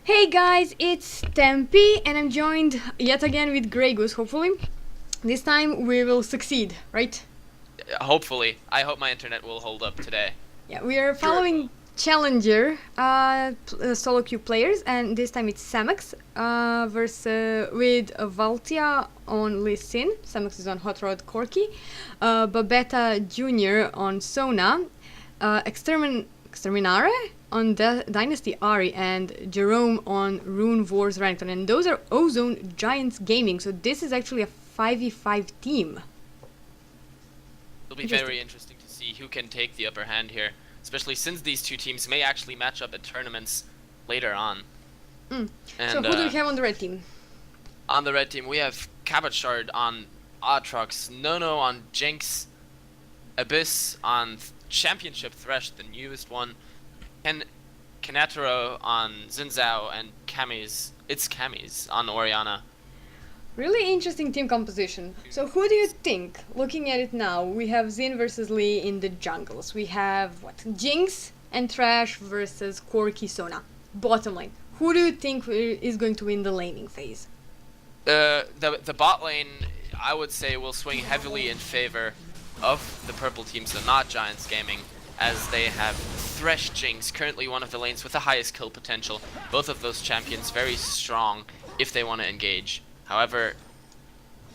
Hey guys, it's Tempe and I'm joined yet again with GreyGoose, hopefully. This time we will succeed, right? Hopefully. I hope my internet will hold up today. Yeah, we are following Challanger solo queue players, and this time it's Samax versus with Valtia on Lee Sin. Samax is on Hot Rod Corki, Babetta Jr. on Sona, Exterminare on Dynasty Ari, and Jerome on Rune Wars Renekton. And those are Ozone Giants Gaming, so this is actually a 5v5 team. It'll be very interesting to see who can take the upper hand here, especially since these two teams may actually match up at tournaments later on. And, so who do we have on the red team? On the red team, we have Cabotshard on Aatrox, Nono on Jinx, Abyss on Championship Thresh, the newest one, and Kanataro on Zinzao, and Camis on Orianna. Really interesting team composition. So who do you think, looking at it now, we have Xin versus Lee in the jungles. We have, Jinx and Thresh versus Corki Sona. Bottom lane. Who do you think is going to win the laning phase? The bot lane, I would say, will swing heavily in favor of the purple team, so not Giants Gaming, as they have Thresh Jinx, currently one of the lanes with the highest kill potential. Both of those champions very strong if they want to engage. However,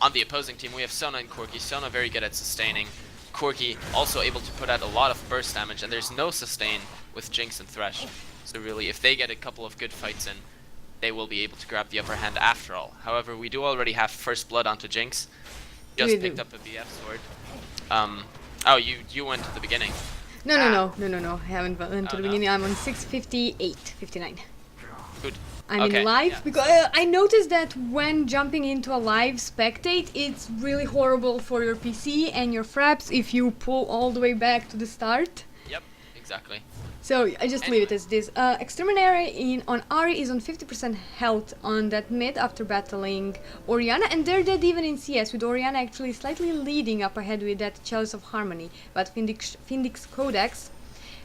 on the opposing team, we have Sona and Corki. Sona very good at sustaining. Corki also able to put out a lot of burst damage, and there's no sustain with Jinx and Thresh. So really, if they get a couple of good fights in, they will be able to grab the upper hand after all. However, we do already have first blood onto Jinx. Just picked up a BF sword. Oh, you went to the beginning. No. I haven't went to the beginning. I'm on 658, 59. Good. I'm in live because I noticed that when jumping into a live spectate, it's really horrible for your PC and your fraps if you pull all the way back to the start. Yep, exactly. So I just leave it as this. Exterminary on Ari is on 50% health on that mid after battling Orianna, and they're dead even in CS, with Orianna actually slightly leading up ahead with that Chalice of Harmony. But Findix Codex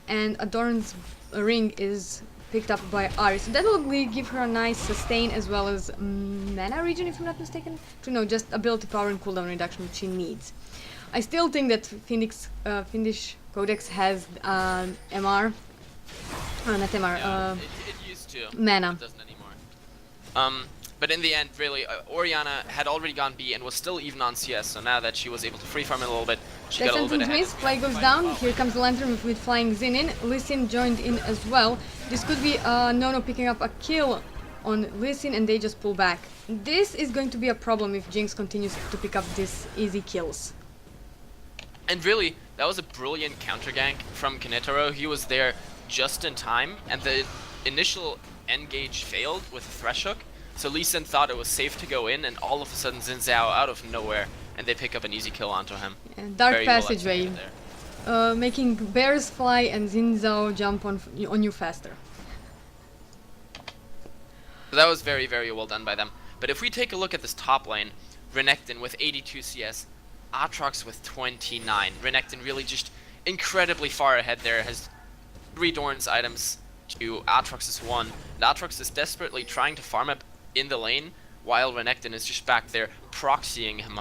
and Adorn's Ring is picked up by Ari, so that will give her a nice sustain as well as mana regen, if I'm not mistaken. No, just ability power and cooldown reduction which she needs. I still think that Finnish Codex has MR. Not MR. Yeah, it used to. Mana. It doesn't anymore. But in the end, really, Orianna had already gone B and was still even on CS. So now that she was able to free farm it a little bit, she got a little bit ahead. Fly goes down. Here comes the Lantern with flying Xin in. Lee Sin joined in as well. This could be Nono picking up a kill on Lee Sin, and they just pull back. This is going to be a problem if Jinx continues to pick up these easy kills. And really, that was a brilliant counter gank from Kanetaro. He was there just in time, and the initial engage failed with a Thresh Hook. So Lee Sin thought it was safe to go in, and all of a sudden Zinzao out of nowhere, and they pick up an easy kill onto him. Yeah, dark passageway, making bears fly and Zinzao jump on you faster. So that was very, very well done by them. But if we take a look at this top lane, Renekton with 82 CS, Aatrox with 29. Renekton really just incredibly far ahead there, has 3 Dorn's items to Aatrox's 1. And Aatrox is desperately trying to farm up in the lane, while Renekton is just back there proxying him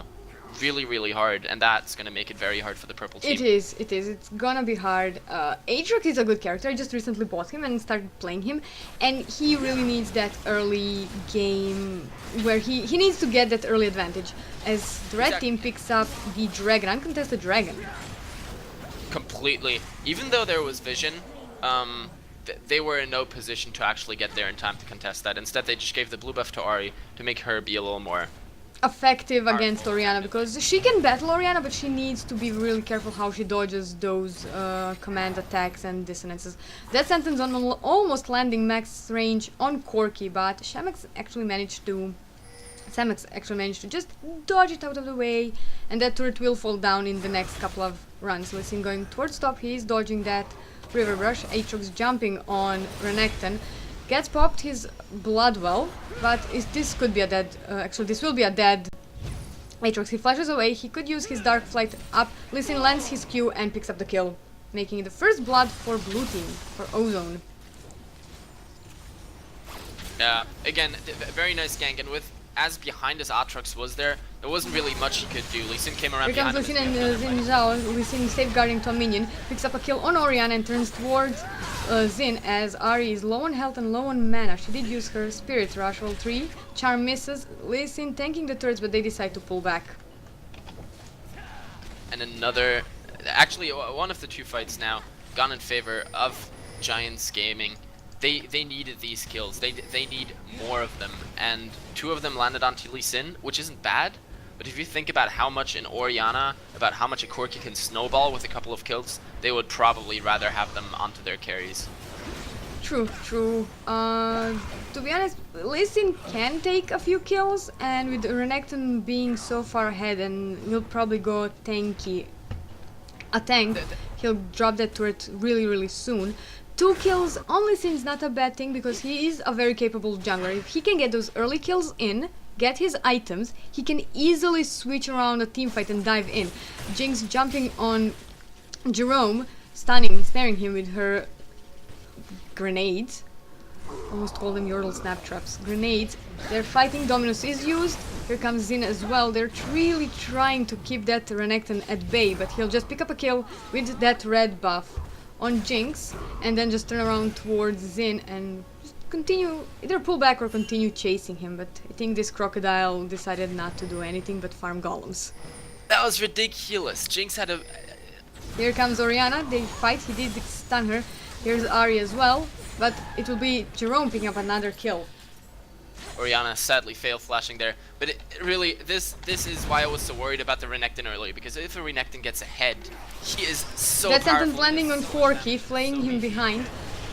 really, really hard, and that's gonna make it very hard for the purple team. It is. It's gonna be hard. Aatrox is a good character. I just recently bought him and started playing him, and he really needs that early game where he needs to get that early advantage, as the red team picks up the dragon, uncontested dragon. Completely. Even though there was vision, they were in no position to actually get there in time to contest that. Instead, they just gave the blue buff to Ari to make her be a little more effective against Orianna, because she can battle Orianna, but she needs to be really careful how she dodges those command attacks and dissonances. That sentence on almost landing max range on Corki, but Samax actually managed to just dodge it out of the way, and that turret will fall down in the next couple of runs. Lee Sin going towards top, he is dodging that River Brush. Aatrox jumping on Renekton, gets popped his Bloodwell, but this could be a dead, actually this will be a dead Aatrox. He flashes away, he could use his Dark Flight up, Lee Sin lands his Q and picks up the kill, making it the first blood for blue team, for Ozone. Yeah, again, very nice gank, and with as behind as Aatrox was there wasn't really much he could do. Lee Sin came around Here comes behind him. Lee Sin and Xin Zhao. Lee Sin safeguarding to a minion, picks up a kill on Orianna and turns towards Xin as Ahri is low on health and low on mana. She did use her Spirit Rush, all 3. Charm misses. Lee Sin tanking the turrets, but they decide to pull back. And another, actually one of the 2 fights now gone in favor of Giants Gaming. They needed these kills. They need more of them, and 2 of them landed onto Lee Sin, which isn't bad. But if you think about how much in Orianna, about how much a Corki can snowball with a couple of kills, they would probably rather have them onto their carries. True, true. To be honest, Lee Sin can take a few kills, and with Renekton being so far ahead, and he'll probably go tanky. A tank, he'll drop that turret really soon. 2 kills on Lee Sin is not a bad thing because he is a very capable jungler. If he can get those early kills in, get his items, he can easily switch around a teamfight and dive in. Jinx jumping on Jerome, snaring him with her grenades. Almost call them Yordle snap traps. Grenades. They're fighting. Dominus is used. Here comes Xin as well. They're really trying to keep that Renekton at bay, but he'll just pick up a kill with that red buff on Jinx, and then just turn around towards Xin and just continue, either pull back or continue chasing him. But I think this crocodile decided not to do anything but farm golems. That was ridiculous. Jinx had a... Here comes Orianna. They fight. He did stun her. Here's Ahri as well, but it will be Jerome picking up another kill. Orianna sadly fail flashing there, but it really, this is why I was so worried about the Renekton earlier, because if the Renekton gets ahead, he is so that powerful. sentence landing on Corki, flaying him behind.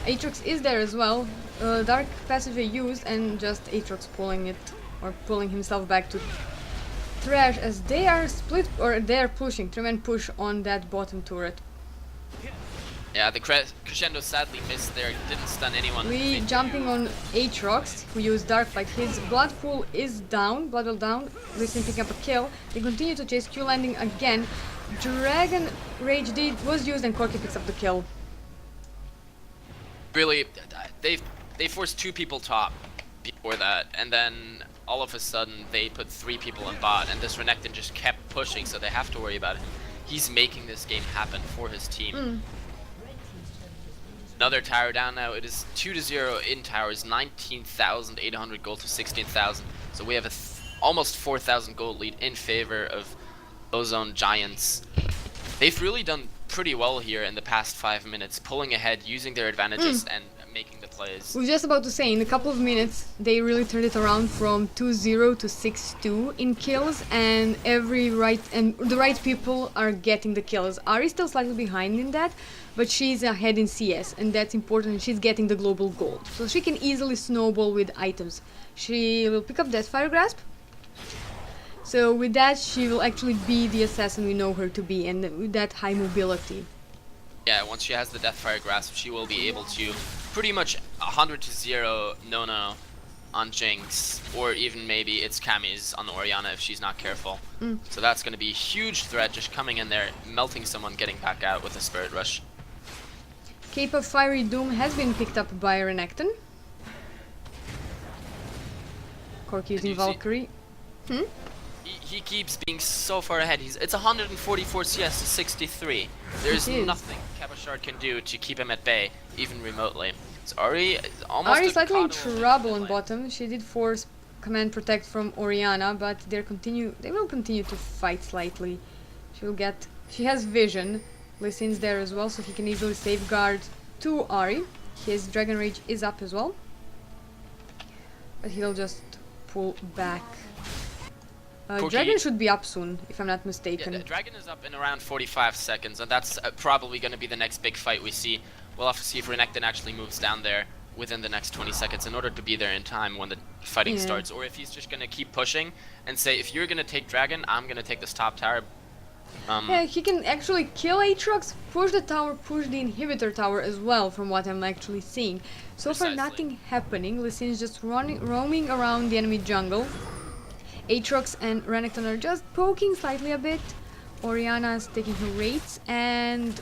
Aatrox is there as well. Dark passageway used, and just Aatrox pulling it, or pulling himself back to trash as they are split, or they are pushing. 3-man push on that bottom turret. Yeah, the Crescendo sadly missed there, didn't stun anyone. We jumping on Aatrox, who used Dark Fight. His blood pool is down, blood will down. Lee Sin picking up a kill. They continue to chase, Q landing again. Dragon Rage was used and Corki picks up the kill. Really, they forced 2 people top before that, and then all of a sudden they put 3 people in bot, and this Renekton just kept pushing, so they have to worry about him. He's making this game happen for his team. Another tower down now. It is 2-0 in towers, 19,800 gold to 16,000. So we have a almost 4,000 gold lead in favor of Ozone Giants. They've really done pretty well here in the past 5 minutes, pulling ahead, using their advantages and making the plays. I was just about to say, in a couple of minutes, they really turned it around from 2-0 to 6-2 in kills, and the right people are getting the kills. Ahri's still slightly behind in that, but she's ahead in CS, and that's important, and she's getting the global gold. So she can easily snowball with items. She will pick up that Fire Grasp. So with that, she will actually be the assassin we know her to be, and with that high mobility. Yeah, once she has the Deathfire Grasp, she will be able to pretty much 100-0 no on Jinx, or even maybe it's Cammy's on Orianna if she's not careful. So that's going to be a huge threat, just coming in there, melting someone, getting back out with a Spirit Rush. Cape of Fiery Doom has been picked up by Renekton. Corki using Valkyrie. He keeps being so far ahead. It's 144 CS to 63. There's nothing Kabashard can do to keep him at bay, even remotely. So Ahri almost Ahri slightly in trouble on bottom. She did force command protect from Orianna, but they will continue to fight slightly. She has vision. Lee Sin's there as well, so he can easily safeguard to Ahri. His Dragon Rage is up as well, but he'll just pull back. Dragon should be up soon, if I'm not mistaken. Yeah, Dragon is up in around 45 seconds, and that's probably going to be the next big fight we see. We'll have to see if Renekton actually moves down there within the next 20 seconds in order to be there in time when the fighting starts, or if he's just going to keep pushing and say, if you're going to take Dragon, I'm going to take this top tower. Yeah, he can actually kill Aatrox, push the tower, push the inhibitor tower as well, from what I'm actually seeing. So far nothing happening. Lee Sin is just roaming around the enemy jungle. Aatrox and Renekton are just poking slightly a bit. Oriana's taking her rates, and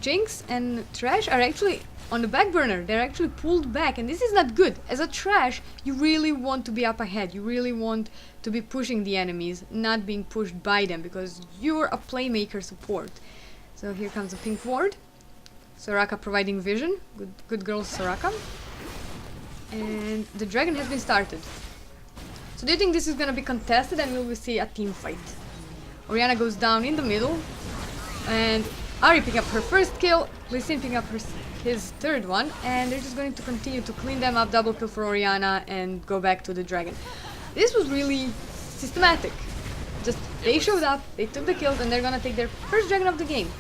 Jinx and Trash are actually on the back burner. They're actually pulled back, and this is not good. As a Trash, you really want to be up ahead. You really want to be pushing the enemies, not being pushed by them, because you're a playmaker support. So here comes a pink ward. Soraka providing vision. Good girl, Soraka. And the dragon has been started. So do you think this is gonna be contested and will we see a team fight? Oriana goes down in the middle, and Ari picking up her first kill, Lee Sin picking up his third one, and they're just going to continue to clean them up, double kill for Oriana, and go back to the dragon. This was really systematic. Just they showed up, they took the kills, and they're gonna take their first dragon of the game.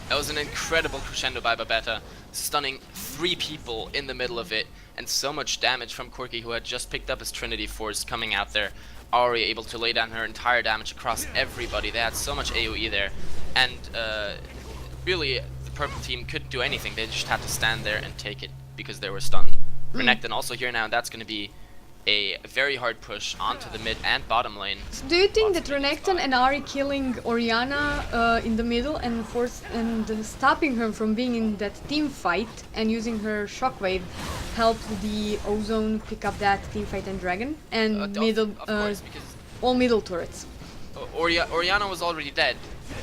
That was an incredible crescendo by Babetta, stunning 3 people in the middle of it, and so much damage from Corki, who had just picked up his Trinity Force coming out there. Ari able to lay down her entire damage across everybody. They had so much AoE there, and really the purple team couldn't do anything. They just had to stand there and take it because they were stunned. Renekton also here now, that's going to be a very hard push onto the mid and bottom lane. So do you think that Renekton and Ari killing Oriana in the middle and stopping her from being in that team fight and using her shockwave helped the Ozone pick up that team fight and dragon and middle, of course, because all middle turrets? Oriana was already dead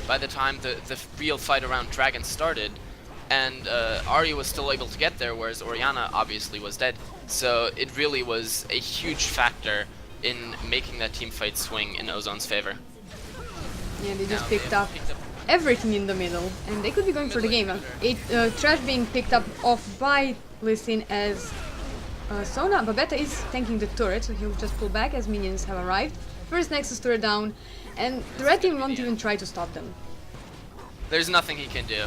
by the time the real fight around dragon started, and Ari was still able to get there, whereas Oriana obviously was dead. So it really was a huge factor in making that team fight swing in Ozone's favor. Yeah, they just picked up everything in the middle, and they could be going for the game. Trash being picked up off by Lee Sin as Sona. Babetta is tanking the turret, so he'll just pull back as minions have arrived. First Nexus turret down, and the red team won't even try to stop them. There's nothing he can do.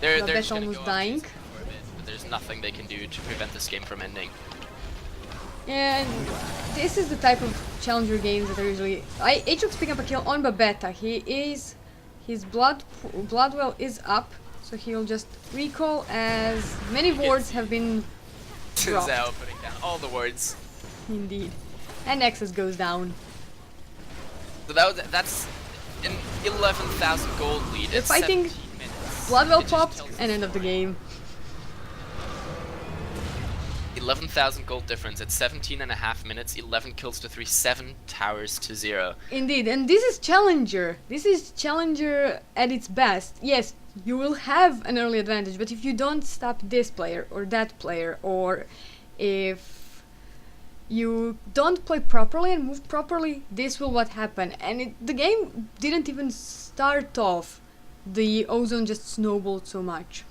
They're just almost dying. For a bit, but there's nothing they can do to prevent this game from ending. And this is the type of challenger games that are usually... Aatrox picking up a kill on Babetta. His Bloodwell is up, so he'll just recall as many wards have been dropped. Zhao putting down all the wards. Indeed. And Nexus goes down. So that's an 11,000 gold lead. They're at fighting 17 minutes. Bloodwell popped and end of the game. 11,000 gold difference at 17.5 minutes, 11 kills to 3, 7 towers to 0. Indeed, and this is Challenger. This is Challenger at its best. Yes, you will have an early advantage, but if you don't stop this player or that player, or if you don't play properly and move properly, this will what happen. And the game didn't even start off. The Ozone just snowballed so much.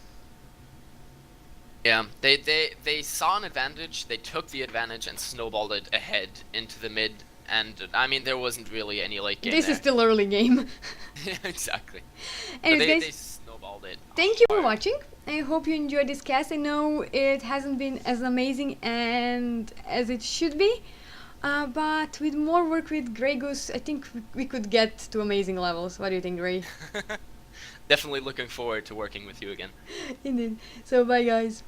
Yeah, they saw an advantage, they took the advantage and snowballed it ahead into the mid, and I mean there wasn't really any late game This there. is still early game. Yeah, exactly. Anyways, They guys, snowballed it. thank you for watching. I hope you enjoyed this cast. I know it hasn't been as amazing and as it should be, but with more work with GreyGoose, I think we could get to amazing levels. What do you think, Grey? Definitely looking forward to working with you again. Indeed. So bye guys.